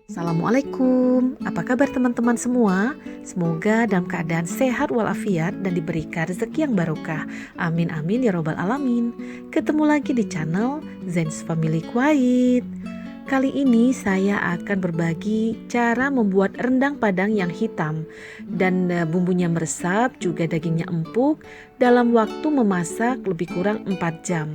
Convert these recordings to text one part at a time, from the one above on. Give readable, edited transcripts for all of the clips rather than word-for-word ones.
Assalamualaikum, apa kabar teman-teman semua? Semoga dalam keadaan sehat walafiat dan diberikan rezeki yang barokah. Amin amin ya robbal alamin. Ketemu lagi di channel Zen's Family Quiet. Kali ini saya akan berbagi cara membuat rendang padang yang hitam dan bumbunya meresap, juga dagingnya empuk dalam waktu memasak lebih kurang 4 jam.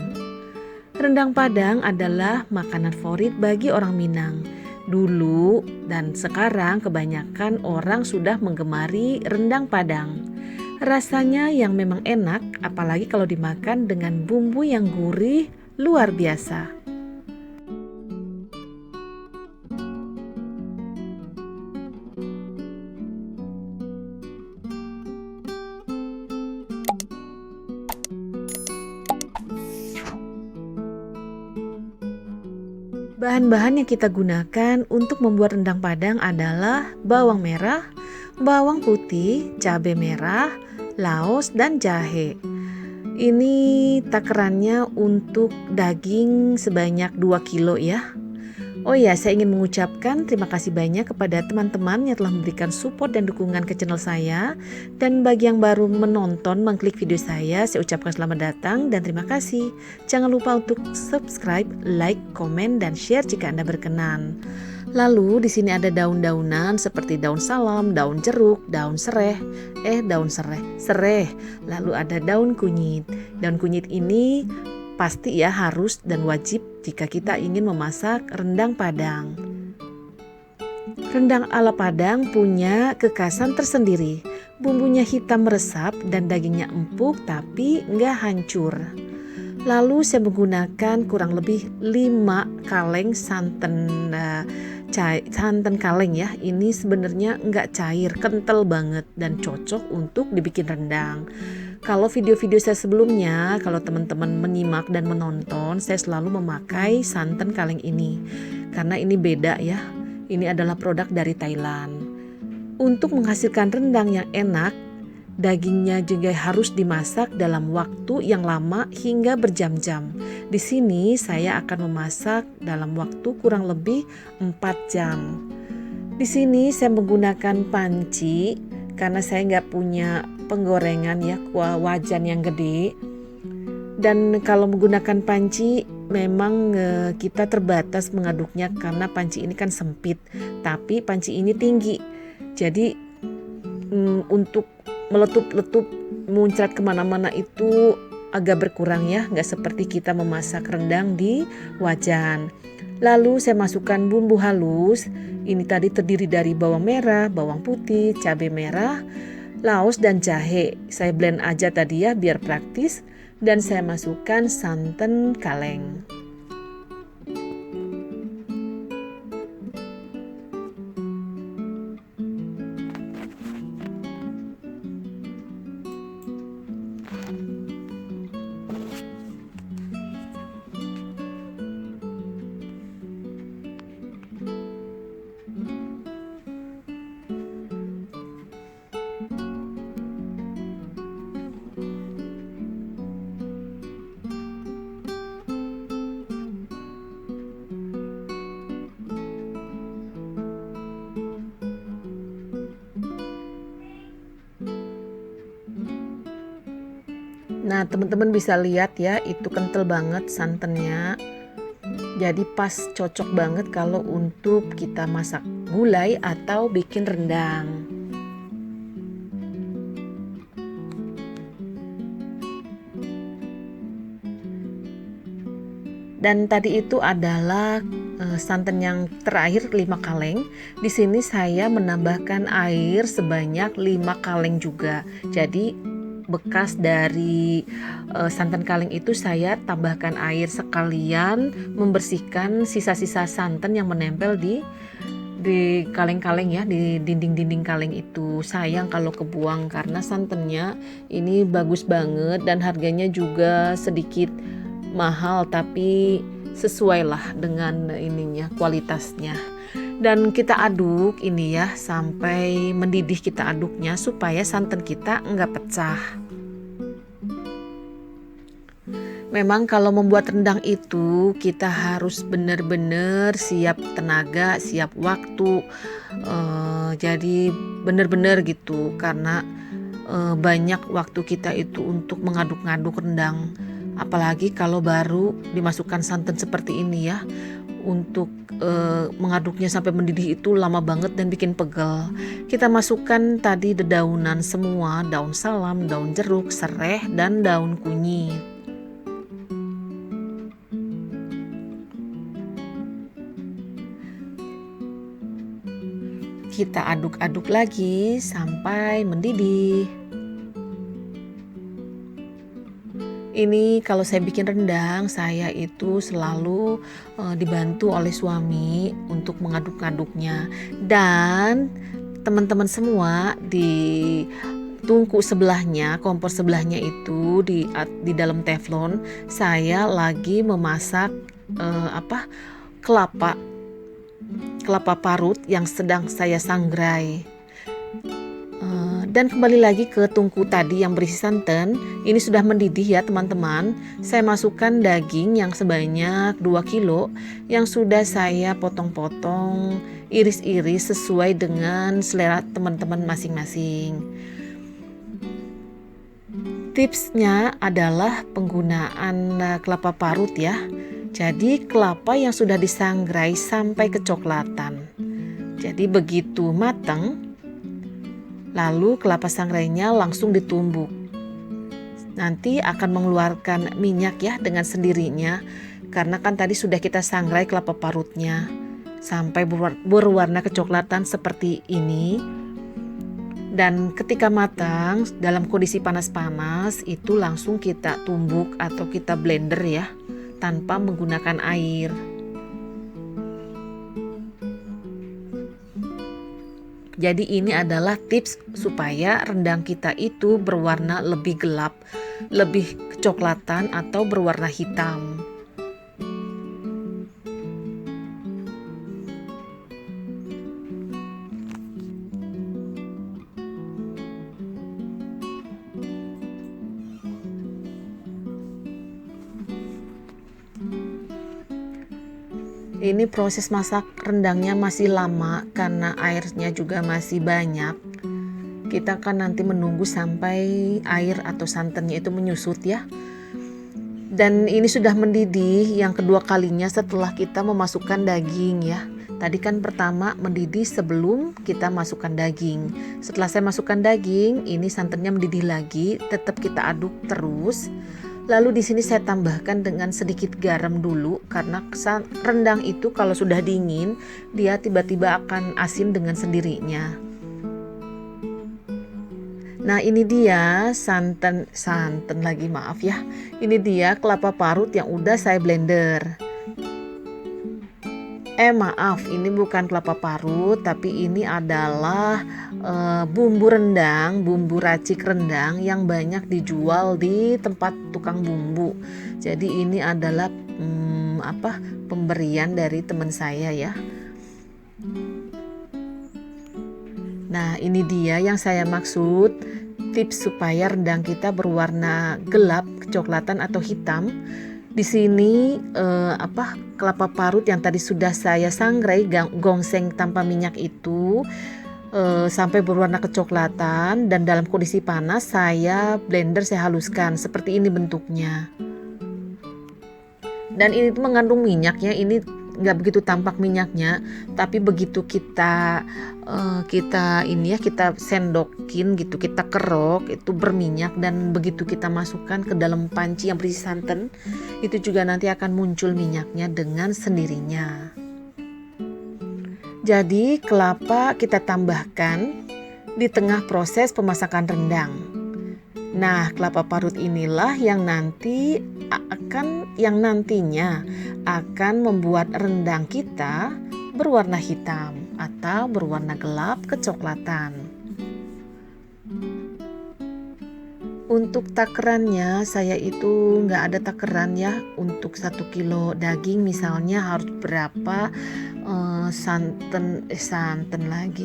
Rendang padang adalah makanan favorit bagi orang Minang. Dulu dan sekarang kebanyakan orang sudah menggemari rendang padang. Rasanya yang memang enak, apalagi kalau dimakan dengan bumbu yang gurih luar biasa. Bahan-bahan yang kita gunakan untuk membuat rendang padang adalah bawang merah, bawang putih, cabai merah, laos, dan jahe. Ini takarannya untuk daging sebanyak 2 kilo ya. Oh ya, saya ingin mengucapkan terima kasih banyak kepada teman-teman yang telah memberikan support dan dukungan ke channel saya. Dan bagi yang baru menonton, mengklik video saya ucapkan selamat datang dan terima kasih. Jangan lupa untuk subscribe, like, komen, dan share jika Anda berkenan. Lalu di sini ada daun-daunan seperti daun salam, daun jeruk, sereh. Lalu ada daun kunyit. Daun kunyit ini pasti ya harus dan wajib jika kita ingin memasak rendang padang. Rendang ala Padang punya kekhasan tersendiri. Bumbunya hitam meresap dan dagingnya empuk tapi nggak hancur. Lalu saya menggunakan kurang lebih 5 kaleng santan kaleng ya. Ini sebenarnya nggak cair, kental banget dan cocok untuk dibikin rendang. Kalau video-video saya sebelumnya, kalau teman-teman menyimak dan menonton, saya selalu memakai santan kaleng ini. Karena ini beda ya, ini adalah produk dari Thailand. Untuk menghasilkan rendang yang enak, dagingnya juga harus dimasak dalam waktu yang lama hingga berjam-jam. Di sini saya akan memasak dalam waktu kurang lebih 4 jam. Di sini saya menggunakan panci karena saya nggak punya penggorengan ya, wajan yang gede. Dan kalau menggunakan panci memang kita terbatas mengaduknya karena panci ini kan sempit, tapi panci ini tinggi. Jadi untuk meletup-letup muncrat kemana-mana itu agak berkurang ya, nggak seperti kita memasak rendang di wajan. Lalu saya masukkan bumbu halus. Ini tadi terdiri dari bawang merah, bawang putih, cabai merah, laos, dan jahe. Saya blend aja tadi ya biar praktis. Dan saya masukkan santan kaleng. Nah, teman-teman bisa lihat ya, itu kental banget santannya. Jadi pas cocok banget kalau untuk kita masak gulai atau bikin rendang. Dan tadi itu adalah santan yang terakhir 5 kaleng. Di sini saya menambahkan air sebanyak 5 kaleng juga. Jadi bekas dari santan kaleng itu saya tambahkan air sekalian membersihkan sisa-sisa santan yang menempel di kaleng-kaleng ya, di dinding-dinding kaleng itu. Sayang kalau kebuang karena santannya ini bagus banget dan harganya juga sedikit mahal, tapi sesuai lah dengan kualitasnya. Dan kita aduk ini ya sampai mendidih, kita aduknya supaya santan kita enggak pecah. Memang kalau membuat rendang itu kita harus benar-benar siap tenaga, siap waktu. Jadi benar-benar gitu karena banyak waktu kita itu untuk mengaduk-ngaduk rendang. Apalagi kalau baru dimasukkan santan seperti ini ya. Untuk mengaduknya sampai mendidih itu lama banget dan bikin pegel. Kita masukkan tadi dedaunan semua, daun salam, daun jeruk, sereh, dan daun kunyit. Kita aduk-aduk lagi sampai mendidih. Ini kalau saya bikin rendang, saya itu selalu dibantu oleh suami untuk mengaduk-aduknya. Dan teman-teman semua di tungku sebelahnya, kompor sebelahnya itu di dalam teflon, saya lagi memasak kelapa parut yang sedang saya sangrai. Dan kembali lagi ke tungku tadi yang berisi santan. Ini sudah mendidih ya teman-teman. Saya masukkan daging yang sebanyak 2 kilo yang sudah saya potong-potong, iris-iris sesuai dengan selera teman-teman masing-masing. Tipsnya adalah penggunaan kelapa parut ya. Jadi kelapa yang sudah disangrai sampai kecoklatan. Jadi begitu matang, lalu kelapa sangrainya langsung ditumbuk. Nanti akan mengeluarkan minyak ya dengan sendirinya. Karena kan tadi sudah kita sangrai kelapa parutnya sampai berwarna kecoklatan seperti ini. Dan ketika matang dalam kondisi panas-panas itu langsung kita tumbuk atau kita blender ya, tanpa menggunakan air. Jadi ini adalah tips supaya rendang kita itu berwarna lebih gelap, lebih kecoklatan atau berwarna hitam. Ini proses masak rendangnya masih lama karena airnya juga masih banyak. Kita akan nanti menunggu sampai air atau santannya itu menyusut ya. Dan ini sudah mendidih yang kedua kalinya setelah kita memasukkan daging ya. Tadi kan pertama mendidih sebelum kita masukkan daging. Setelah saya masukkan daging, ini santannya mendidih lagi, tetap kita aduk terus. Lalu di sini saya tambahkan dengan sedikit garam dulu karena rendang itu kalau sudah dingin dia tiba-tiba akan asin dengan sendirinya. Nah ini dia santan lagi maaf ya. Ini dia kelapa parut yang udah saya blender. Maaf, ini bukan kelapa parut, tapi ini adalah bumbu rendang, bumbu racik rendang yang banyak dijual di tempat tukang bumbu. Jadi ini adalah pemberian dari teman saya ya. Nah, ini dia yang saya maksud, tips supaya rendang kita berwarna gelap, kecoklatan atau hitam. Di sini kelapa parut yang tadi sudah saya sangrai gongseng tanpa minyak itu sampai berwarna kecoklatan dan dalam kondisi panas saya blender, saya haluskan seperti ini bentuknya. Dan ini tuh mengandung minyaknya, ini nggak begitu tampak minyaknya, tapi begitu kita sendokin gitu, kita kerok itu berminyak, dan begitu kita masukkan ke dalam panci yang berisi santan itu juga nanti akan muncul minyaknya dengan sendirinya. Jadi kelapa kita tambahkan di tengah proses pemasakan rendang. Nah, kelapa parut inilah yang nantinya akan membuat rendang kita berwarna hitam atau berwarna gelap kecoklatan. Untuk takarannya saya itu nggak ada takaran ya. Untuk 1 kilo daging misalnya harus berapa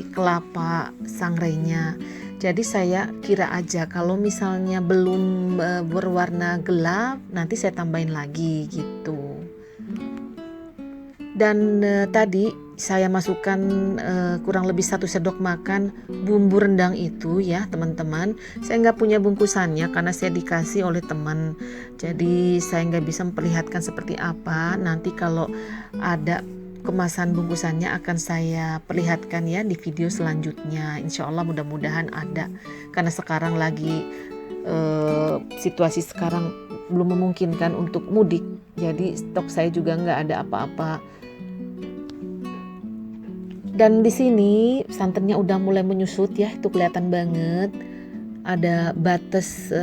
kelapa sangrainya. Jadi saya kira aja kalau misalnya belum berwarna gelap, nanti saya tambahin lagi gitu. Dan tadi saya masukkan kurang lebih 1 sendok makan bumbu rendang itu ya teman-teman. Saya nggak punya bungkusannya karena saya dikasih oleh teman. Jadi saya nggak bisa memperlihatkan seperti apa. Nanti kalau ada kemasan bungkusannya akan saya perlihatkan ya di video selanjutnya. Insya Allah mudah-mudahan ada. Karena sekarang lagi situasi sekarang belum memungkinkan untuk mudik. Jadi stok saya juga nggak ada apa-apa. Dan di sini santannya udah mulai menyusut ya, itu kelihatan banget. Ada batas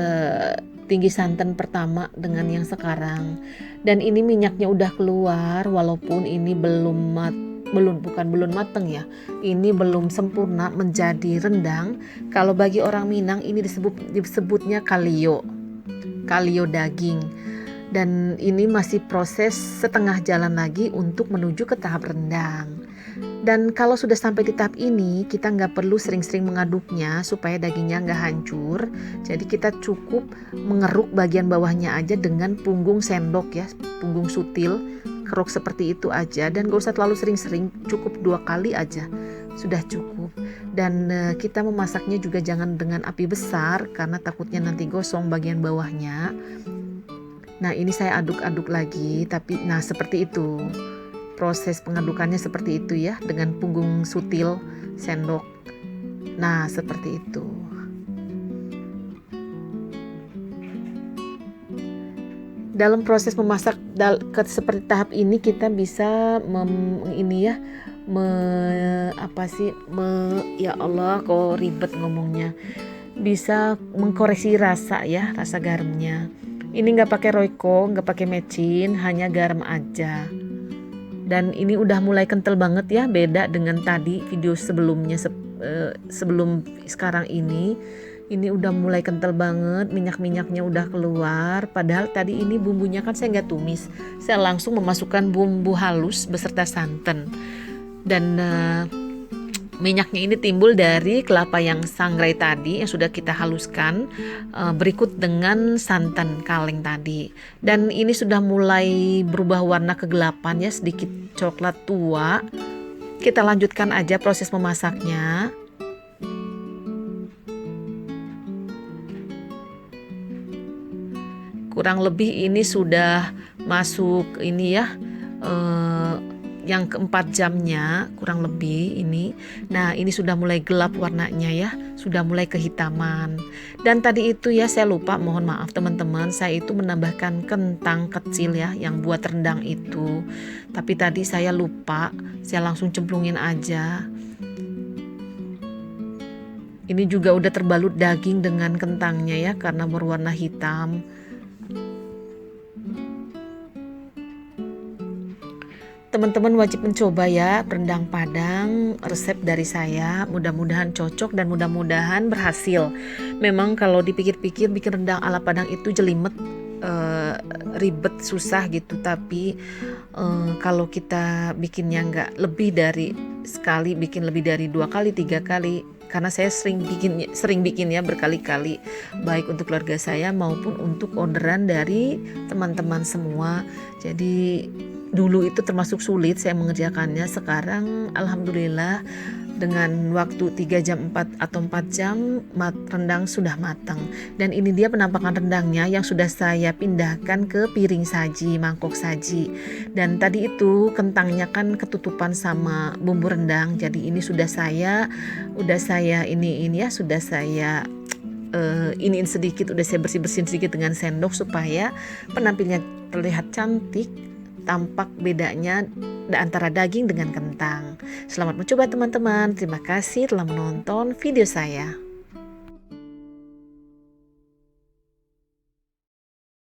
tinggi santan pertama dengan yang sekarang. Dan ini minyaknya udah keluar walaupun ini belum mateng ya. Ini belum sempurna menjadi rendang. Kalau bagi orang Minang ini disebutnya kalio daging. Dan ini masih proses setengah jalan lagi untuk menuju ke tahap rendang. Dan kalau sudah sampai di tahap ini, kita nggak perlu sering-sering mengaduknya supaya dagingnya nggak hancur. Jadi kita cukup mengeruk bagian bawahnya aja dengan punggung sendok ya, punggung sutil, keruk seperti itu aja. Dan gak usah terlalu sering-sering, cukup 2 kali aja, sudah cukup. Dan kita memasaknya juga jangan dengan api besar karena takutnya nanti gosong bagian bawahnya. Nah ini saya aduk-aduk lagi, tapi nah seperti itu. Proses pengadukannya seperti itu ya, dengan punggung sutil sendok. Nah seperti itu. Dalam proses memasak seperti tahap ini kita bisa ya Allah kok ribet ngomongnya, bisa mengkoreksi rasa ya, rasa garamnya. Ini nggak pakai Royco, nggak pakai mecin, hanya garam aja. Dan ini udah mulai kental banget ya, beda dengan tadi video sebelumnya sebelum sekarang ini udah mulai kental banget, minyak-minyaknya udah keluar. Padahal tadi ini bumbunya kan saya nggak tumis, saya langsung memasukkan bumbu halus beserta santan. Dan minyaknya ini timbul dari kelapa yang sangrai tadi yang sudah kita haluskan, berikut dengan santan kaleng tadi. Dan ini sudah mulai berubah warna kegelapan ya, sedikit coklat tua. Kita lanjutkan aja proses memasaknya. Kurang lebih ini sudah masuk ini ya, yang ke-4 jamnya kurang lebih ini. Nah ini sudah mulai gelap warnanya ya, sudah mulai kehitaman. Dan tadi itu ya saya lupa, mohon maaf teman-teman, saya itu menambahkan kentang kecil ya yang buat rendang itu. Tapi tadi saya lupa, saya langsung cemplungin aja. Ini juga udah terbalut daging dengan kentangnya ya karena berwarna hitam. Teman-teman wajib mencoba ya rendang Padang resep dari saya, mudah-mudahan cocok dan mudah-mudahan berhasil. Memang kalau dipikir-pikir bikin rendang ala Padang itu jelimet, ribet, susah gitu. Tapi kalau kita bikinnya nggak lebih dari sekali, bikin lebih dari 2 kali 3 kali, karena saya sering bikin ya berkali-kali, baik untuk keluarga saya maupun untuk orderan dari teman-teman semua. Jadi dulu itu termasuk sulit saya mengerjakannya. Sekarang alhamdulillah dengan waktu 3 jam 4 atau 4 jam rendang sudah matang. Dan ini dia penampakan rendangnya yang sudah saya pindahkan ke piring saji, mangkok saji. Dan tadi itu kentangnya kan ketutupan sama bumbu rendang. Jadi ini sudah saya iniin sedikit, udah saya bersih-bersihin sedikit dengan sendok supaya penampilnya terlihat cantik. Tampak bedanya antara daging dengan kentang. Selamat mencoba teman-teman. Terima kasih telah menonton video saya.